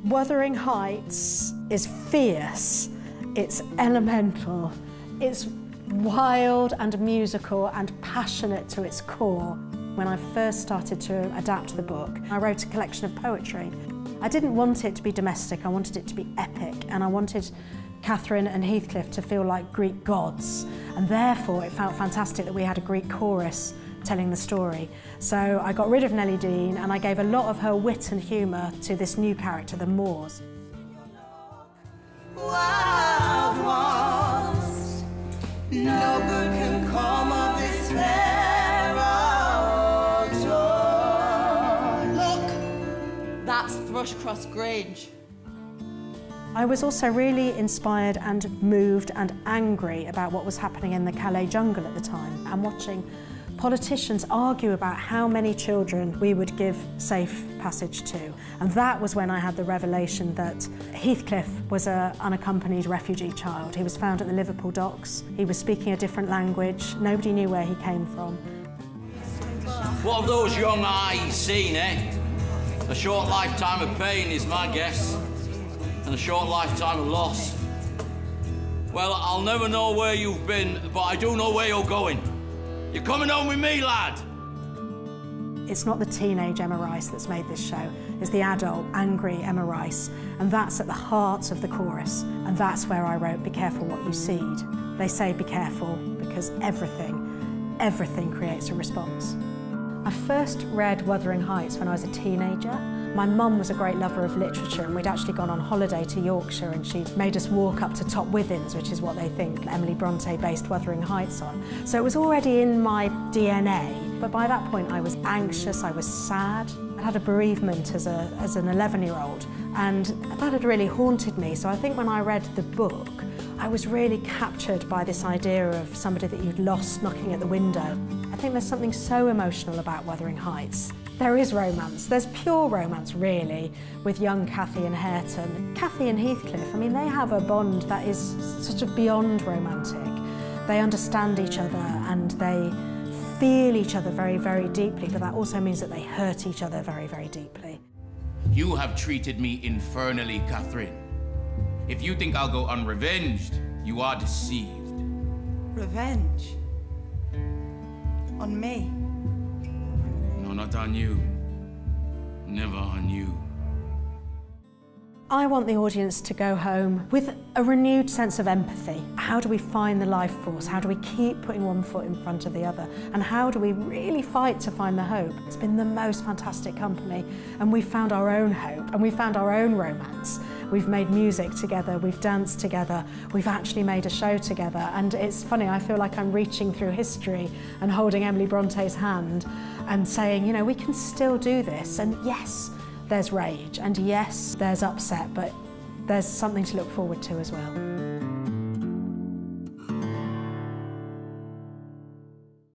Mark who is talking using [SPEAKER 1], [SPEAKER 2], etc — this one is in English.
[SPEAKER 1] Wuthering Heights is fierce, it's elemental, it's wild and musical and passionate to its core. When I first started to adapt the book, I wrote a collection of poetry. I didn't want it to be domestic, I wanted it to be epic, and I wanted Catherine and Heathcliff to feel like Greek gods, and therefore it felt fantastic that we had a Greek chorus telling the story. So I got rid of Nellie Dean and I gave a lot of her wit and humour to this new character, the Moors.
[SPEAKER 2] Wild ones, no good can come of this fair old shore. Look, that's Thrushcross Grange.
[SPEAKER 1] I was also really inspired and moved and angry about what was happening in the Calais jungle at the time, and watching politicians argue about how many children we would give safe passage to. And that was when I had the revelation that Heathcliff was an unaccompanied refugee child. He was found at the Liverpool docks. He was speaking a different language. Nobody knew where he came from.
[SPEAKER 3] What have those young eyes seen, eh? A short lifetime of pain is my guess, and a short lifetime of loss. Well, I'll never know where you've been, but I do know where you're going. You're coming home with me, lad!
[SPEAKER 1] It's not the teenage Emma Rice that's made this show, it's the adult, angry Emma Rice, and that's at the heart of the chorus, and that's where I wrote, be careful what you seed. They say be careful because everything creates a response. I first read Wuthering Heights when I was a teenager. My mum was a great lover of literature, and we'd actually gone on holiday to Yorkshire, and she'd made us walk up to Top Withens, which is what they think Emily Brontë based Wuthering Heights on. So it was already in my DNA, but by that point I was anxious, I was sad. I had a bereavement as an 11-year-old, and that had really haunted me. So I think when I read the book, I was really captured by this idea of somebody that you'd lost knocking at the window. I think there's something so emotional about Wuthering Heights. There is romance, there's pure romance really, with young Cathy and Hareton. Cathy and Heathcliff, I mean, they have a bond that is sort of beyond romantic. They understand each other and they feel each other very, very deeply, but that also means that they hurt each other very, very deeply.
[SPEAKER 4] You have treated me infernally, Catherine. If you think I'll go unrevenged, you are deceived.
[SPEAKER 2] Revenge? On me?
[SPEAKER 4] No, not on you. Never on you.
[SPEAKER 1] I want the audience to go home with a renewed sense of empathy. How do we find the life force? How do we keep putting one foot in front of the other? And how do we really fight to find the hope? It's been the most fantastic company, and we've found our own hope, and we've found our own romance. We've made music together, we've danced together, we've actually made a show together, and it's funny, I feel like I'm reaching through history and holding Emily Bronté's hand and saying, you know, we can still do this, and yes, there's rage, and yes, there's upset, but there's something to look forward to as well.